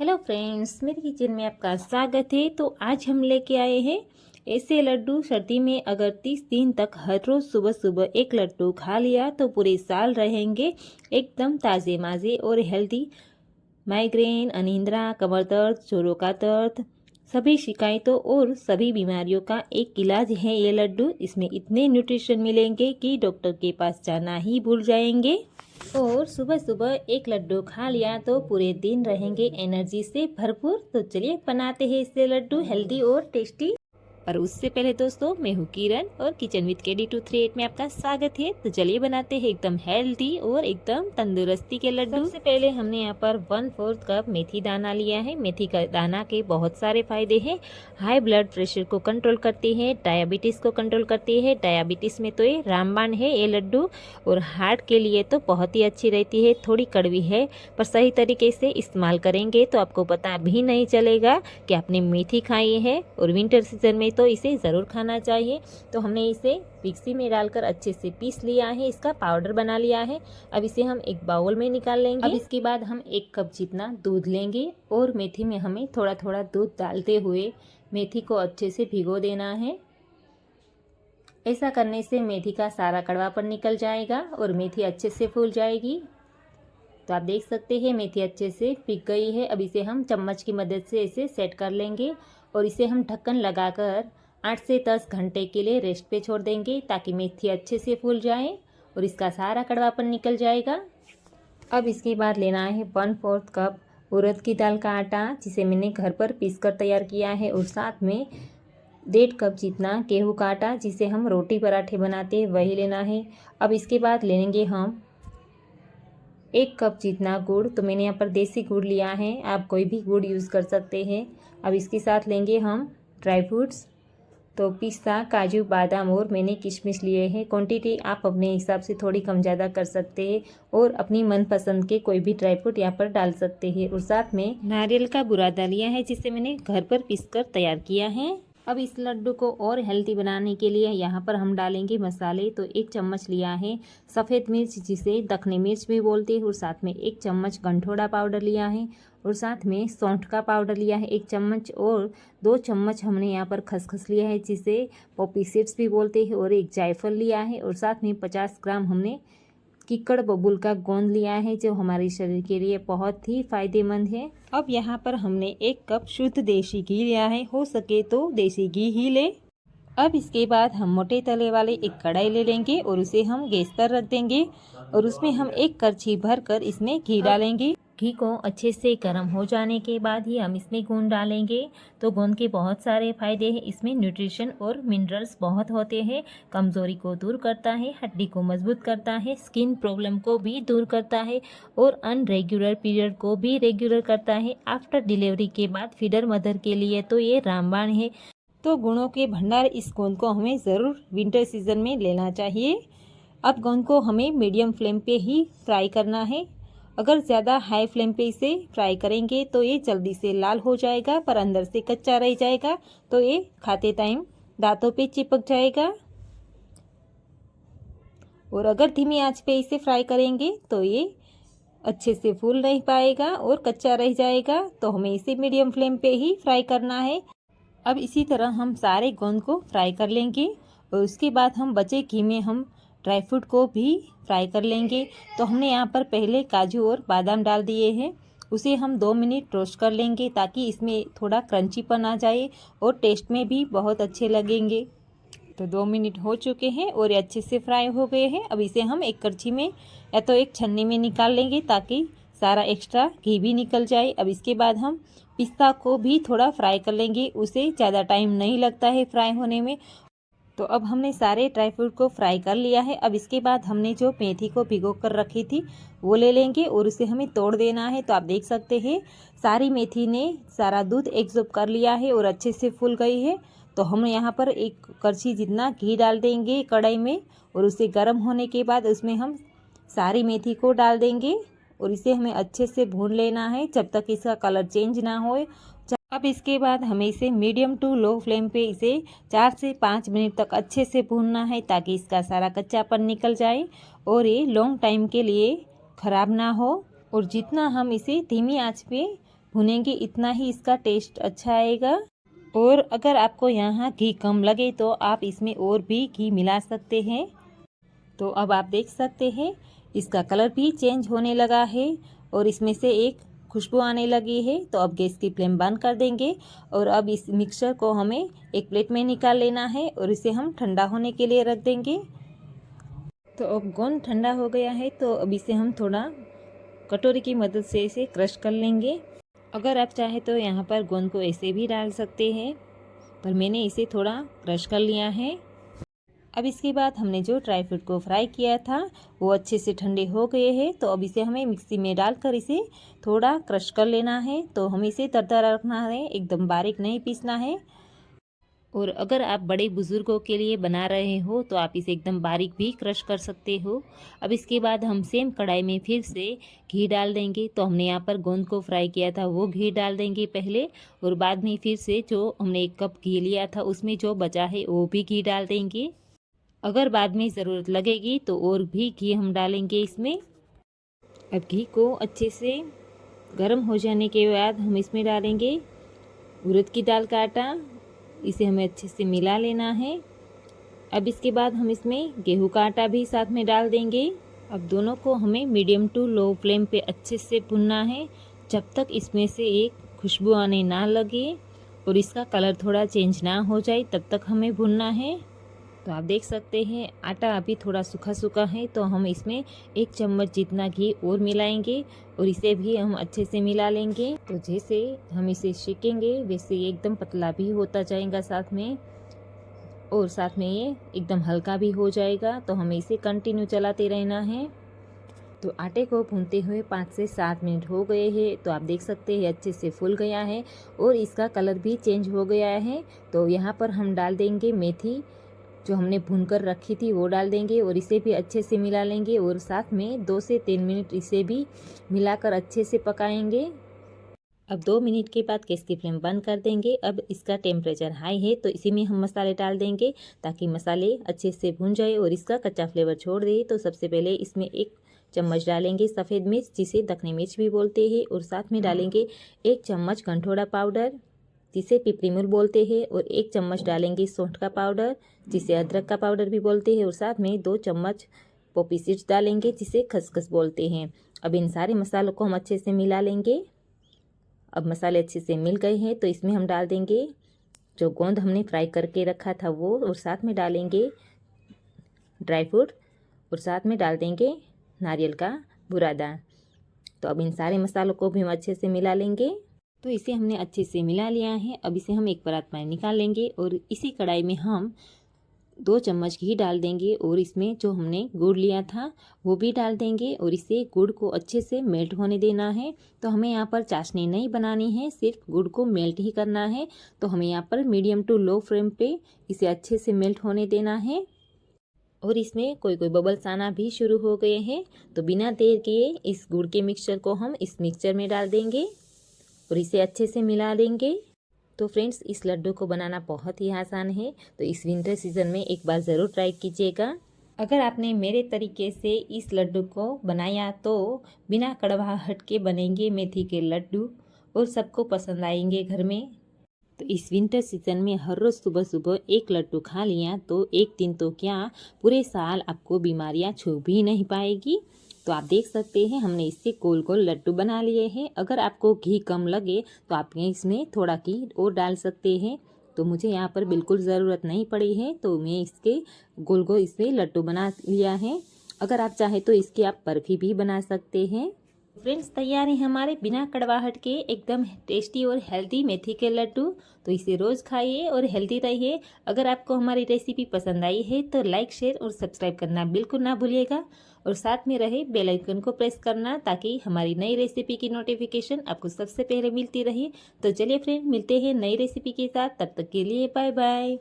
Hello friends, मेरे kitchen में आपका स्वागत है। तो आज हम लेके आए हैं ऐसे लड्डू। सर्दी में अगर 30 दिन तक हर रोज़ सुबह सुबह एक लड्डू खा लिया तो पूरे साल रहेंगे एकदम ताज़े माज़े और हेल्दी। माइग्रेन, अनिद्रा, कमर दर्द, जोड़ों का दर्द, सभी शिकायतों और सभी बीमारियों का एक इलाज है ये लड्डू। इसमें इतने न्यूट्रिशन मिलेंगे कि डॉक्टर के पास जाना ही भूल जाएंगे। और सुबह सुबह एक लड्डू खा लिया तो पूरे दिन रहेंगे एनर्जी से भरपूर। तो चलिए बनाते हैं इससे लड्डू हेल्दी और टेस्टी। पर उससे पहले दोस्तों, मैं हूँ किरण और किचन विद केडी 238 में आपका स्वागत है। तो चलिए बनाते हैं एकदम हेल्दी और एकदम तंदुरुस्ती के लड्डू। सबसे पहले हमने यहाँ पर 1/4 कप मेथी दाना लिया है। मेथी का दाना के बहुत सारे फायदे हैं। हाई ब्लड प्रेशर को कंट्रोल करती है, डायबिटीज़ को कंट्रोल करती है। डायबिटीज़ में तो ये रामबाण है ये लड्डू। और हार्ट के लिए तो बहुत ही अच्छी रहती है। थोड़ी कड़वी है पर सही तरीके से इस्तेमाल करेंगे तो आपको पता भी नहीं चलेगा कि आपने मेथी खाई है। और विंटर सीजन में तो इसे ज़रूर खाना चाहिए। तो हमने इसे मिक्सी में डालकर अच्छे से पीस लिया है, इसका पाउडर बना लिया है। अब इसे हम एक बाउल में निकाल लेंगे। अब इसके बाद हम 1 कप जितना दूध लेंगे और मेथी में हमें थोड़ा थोड़ा दूध डालते हुए मेथी को अच्छे से भिगो देना है। ऐसा करने से मेथी का सारा कड़वापन निकल जाएगा और मेथी अच्छे से फूल जाएगी। तो आप देख सकते हैं मेथी अच्छे से पिघ गई है। अब इसे हम चम्मच की मदद से इसे सेट कर लेंगे और इसे हम ढक्कन लगाकर 8 से 10 घंटे के लिए रेस्ट पे छोड़ देंगे ताकि मेथी अच्छे से फूल जाए और इसका सारा कड़वापन निकल जाएगा। अब इसके बाद लेना है 1/4 कप उड़द की दाल का आटा, जिसे मैंने घर पर पीसकर तैयार किया है। और साथ में 1.5 कप जितना गेहूं का आटा, जिसे हम रोटी पराठे बनाते हैं, वही लेना है। अब इसके बाद लेंगे हम 1 कप जितना गुड़। तो मैंने यहाँ पर देसी गुड़ लिया है, आप कोई भी गुड़ यूज़ कर सकते हैं। अब इसके साथ लेंगे हम ड्राई फ्रूट्स। तो पिस्ता, काजू, बादाम और मैंने किशमिश लिए हैं। क्वांटिटी आप अपने हिसाब से थोड़ी कम ज़्यादा कर सकते हैं और अपनी मनपसंद के कोई भी ड्राई फ्रूट यहाँ पर डाल सकते हैं। और साथ में नारियल का बुरादा लिया है, जिसे मैंने घर पर पीसकर तैयार किया है। अब इस लड्डू को और हेल्दी बनाने के लिए यहाँ पर हम डालेंगे मसाले। तो 1 चम्मच लिया है सफ़ेद मिर्च, जिसे दखनी मिर्च भी बोलते हैं। और साथ में 1 चम्मच गंठोड़ा पाउडर लिया है। और साथ में सौंठ का पाउडर लिया है 1 चम्मच। और 2 चम्मच हमने यहाँ पर खसखस लिया है, जिसे पॉपी सीड्स भी बोलते हैं। और 1 जायफल लिया है। और साथ में 50 ग्राम हमने किक्कड़ बबूल का गोंद लिया है, जो हमारे शरीर के लिए बहुत ही फायदेमंद है। अब यहाँ पर हमने 1 कप शुद्ध देसी घी लिया है, हो सके तो देसी घी ही ले। अब इसके बाद हम मोटे तले वाले एक कढ़ाई ले लेंगे और उसे हम गैस पर रख देंगे और उसमें हम 1 करछी भर कर इसमें घी डालेंगे। घी को अच्छे से गर्म हो जाने के बाद ही हम इसमें गोंद डालेंगे। तो गोंद के बहुत सारे फायदे हैं, इसमें न्यूट्रिशन और मिनरल्स बहुत होते हैं। कमज़ोरी को दूर करता है, हड्डी को मजबूत करता है, स्किन प्रॉब्लम को भी दूर करता है और अनरेगुलर पीरियड को भी रेगुलर करता है। आफ्टर डिलीवरी के बाद फीडर मदर के लिए तो ये रामबाण है। तो गुणों के भंडार इस गोंद को हमें ज़रूर विंटर सीजन में लेना चाहिए। अब गोंद को हमें मीडियम फ्लेम पे ही फ्राई करना है। अगर ज़्यादा हाई फ्लेम पे इसे फ्राई करेंगे तो ये जल्दी से लाल हो जाएगा पर अंदर से कच्चा रह जाएगा, तो ये खाते टाइम दांतों पे चिपक जाएगा। और अगर धीमी आंच पे इसे फ्राई करेंगे तो ये अच्छे से फूल नहीं पाएगा और कच्चा रह जाएगा। तो हमें इसे मीडियम फ्लेम पे ही फ्राई करना है। अब इसी तरह हम सारे गोंद को फ्राई कर लेंगे और उसके बाद हम बचे घी में हम ड्राई फ्रूट को भी फ्राई कर लेंगे। तो हमने यहाँ पर पहले काजू और बादाम डाल दिए हैं, उसे हम 2 मिनट रोस्ट कर लेंगे ताकि इसमें थोड़ा क्रंचीपन आ जाए और टेस्ट में भी बहुत अच्छे लगेंगे। तो 2 मिनट हो चुके हैं और ये अच्छे से फ्राई हो गए हैं। अब इसे हम एक करछी में या तो एक छन्नी में निकाल लेंगे ताकि सारा एक्स्ट्रा घी भी निकल जाए। अब इसके बाद हम पिस्ता को भी थोड़ा फ्राई कर लेंगे, उसे ज़्यादा टाइम नहीं लगता है फ्राई होने में। तो अब हमने सारे ड्राई फ्रूट को फ्राई कर लिया है। अब इसके बाद हमने जो मेथी को भिगो कर रखी थी वो ले लेंगे और उसे हमें तोड़ देना है। तो आप देख सकते हैं सारी मेथी ने सारा दूध एब्जॉर्ब कर लिया है और अच्छे से फूल गई है। तो हम यहाँ पर 1 करछी जितना घी डाल देंगे कढ़ाई में और उसे गर्म होने के बाद उसमें हम सारी मेथी को डाल देंगे और इसे हमें अच्छे से भून लेना है जब तक इसका कलर चेंज ना हो। अब इसके बाद हमें इसे मीडियम टू लो फ्लेम पे इसे 4 से 5 मिनट तक अच्छे से भूनना है ताकि इसका सारा कच्चापन निकल जाए और ये लॉन्ग टाइम के लिए ख़राब ना हो। और जितना हम इसे धीमी आंच पे भुनेंगे इतना ही इसका टेस्ट अच्छा आएगा। और अगर आपको यहाँ घी कम लगे तो आप इसमें और भी घी मिला सकते हैं। तो अब आप देख सकते हैं इसका कलर भी चेंज होने लगा है और इसमें से एक खुशबू आने लगी है। तो अब गैस की फ्लेम बंद कर देंगे और अब इस मिक्सचर को हमें एक प्लेट में निकाल लेना है और इसे हम ठंडा होने के लिए रख देंगे। तो अब गोंद ठंडा हो गया है तो अब इसे हम थोड़ा कटोरी की मदद से इसे क्रश कर लेंगे। अगर आप चाहे तो यहाँ पर गोंद को ऐसे भी डाल सकते हैं, पर मैंने इसे थोड़ा क्रश कर लिया है। अब इसके बाद हमने जो ड्राई फ्रूट को फ्राई किया था वो अच्छे से ठंडे हो गए हैं। तो अब इसे हमें मिक्सी में डालकर इसे थोड़ा क्रश कर लेना है। तो हमें इसे दरदरा रखना है, एकदम बारीक नहीं पीसना है। और अगर आप बड़े बुज़ुर्गों के लिए बना रहे हो तो आप इसे एकदम बारीक भी क्रश कर सकते हो। अब इसके बाद हम सेम कढ़ाई में फिर से घी डाल देंगे। तो हमने यहाँ पर गोंद को फ्राई किया था वो घी डाल देंगे पहले, और बाद में फिर से जो हमने 1 कप घी लिया था उसमें जो बचा है वो भी घी डाल देंगे। अगर बाद में ज़रूरत लगेगी तो और भी घी हम डालेंगे इसमें। अब घी को अच्छे से गर्म हो जाने के बाद हम इसमें डालेंगे उड़द की दाल का आटा। इसे हमें अच्छे से मिला लेना है। अब इसके बाद हम इसमें गेहूं का आटा भी साथ में डाल देंगे। अब दोनों को हमें मीडियम टू लो फ्लेम पे अच्छे से भुनना है जब तक इसमें से एक खुशबू आने ना लगे और इसका कलर थोड़ा चेंज ना हो जाए तब तक हमें भुनना है। तो आप देख सकते हैं आटा अभी थोड़ा सूखा सूखा है, तो हम इसमें 1 चम्मच जितना घी और मिलाएंगे और इसे भी हम अच्छे से मिला लेंगे। तो जैसे हम इसे सेकेंगे वैसे ये एकदम पतला भी होता जाएगा साथ में, और साथ में ये एकदम हल्का भी हो जाएगा। तो हमें इसे कंटिन्यू चलाते रहना है। तो आटे को भूनते हुए 5 से 7 मिनट हो गए हैं। तो आप देख सकते हैं अच्छे से फूल गया है और इसका कलर भी चेंज हो गया है। तो यहाँ पर हम डाल देंगे मेथी जो हमने भूनकर रखी थी वो डाल देंगे और इसे भी अच्छे से मिला लेंगे और साथ में 2 से 3 मिनट इसे भी मिलाकर अच्छे से पकाएंगे। अब 2 मिनट के बाद गैस की फ्लेम बंद कर देंगे। अब इसका टेम्परेचर हाई है तो इसी में हम मसाले डाल देंगे ताकि मसाले अच्छे से भून जाए और इसका कच्चा फ्लेवर छोड़ दे। तो सबसे पहले इसमें 1 चम्मच डालेंगे सफ़ेद मिर्च जिसे दखनी मिर्च भी बोलते हैं, और साथ में डालेंगे 1 चम्मच गंठोड़ा पाउडर जिसे पिपरीमुल बोलते हैं, और 1 चम्मच डालेंगे सौंठ का पाउडर जिसे अदरक का पाउडर भी बोलते हैं, और साथ में 2 चम्मच पॉपी सीड्स डालेंगे जिसे खसखस बोलते हैं। अब इन सारे मसालों को हम अच्छे से मिला लेंगे। अब मसाले अच्छे से मिल गए हैं तो इसमें हम डाल देंगे जो गोंद हमने फ्राई करके रखा था वो, और साथ में डालेंगे ड्राई फ्रूट, और साथ में डाल देंगे नारियल का बुरादा। तो अब इन सारे मसालों को भी हम अच्छे से मिला लेंगे। तो इसे हमने अच्छे से मिला लिया है। अब इसे हम एक परात में निकाल लेंगे और इसी कढ़ाई में हम 2 चम्मच घी डाल देंगे और इसमें जो हमने गुड़ लिया था वो भी डाल देंगे और इसे गुड़ को अच्छे से मेल्ट होने देना है। तो हमें यहाँ पर चाशनी नहीं बनानी है, सिर्फ गुड़ को मेल्ट ही करना है। तो हमें यहाँ पर मीडियम टू लो फ्लेम पे इसे अच्छे से मेल्ट होने देना है। और इसमें कोई कोई बबल्स आना भी शुरू हो गए हैं। तो बिना देर किए इस गुड़ के मिक्सचर को हम इस मिक्सचर में डाल देंगे और इसे अच्छे से मिला देंगे। तो फ्रेंड्स इस लड्डू को बनाना बहुत ही आसान है, तो इस विंटर सीज़न में एक बार ज़रूर ट्राई कीजिएगा। अगर आपने मेरे तरीके से इस लड्डू को बनाया तो बिना कड़वाहट के बनेंगे मेथी के लड्डू और सबको पसंद आएंगे घर में। तो इस विंटर सीज़न में हर रोज़ सुबह सुबह 1 लड्डू खा लिया तो एक दिन तो क्या पूरे साल आपको बीमारियां छू भी नहीं पाएगी। तो आप देख सकते हैं हमने इससे गोल गोल लड्डू बना लिए हैं। अगर आपको घी कम लगे तो आप इसमें थोड़ा घी और डाल सकते हैं। तो मुझे यहाँ पर बिल्कुल ज़रूरत नहीं पड़ी है तो मैं इसके गोल गोल इसमें लड्डू बना लिया है। अगर आप चाहे तो इसकी आप बर्फ़ी भी बना सकते हैं। फ्रेंड्स तैयार है हमारे बिना कड़वाहट के एकदम टेस्टी और हेल्दी मेथी के लड्डू। तो इसे रोज़ खाइए और हेल्दी रहिए। अगर आपको हमारी रेसिपी पसंद आई है तो लाइक शेयर और सब्सक्राइब करना बिल्कुल ना भूलिएगा, और साथ में रहे बेल आइकन को प्रेस करना ताकि हमारी नई रेसिपी की नोटिफिकेशन आपको सबसे पहले मिलती रहे। तो चलिए फ्रेंड मिलते हैं नई रेसिपी के साथ, तब तक के लिए बाय बाय।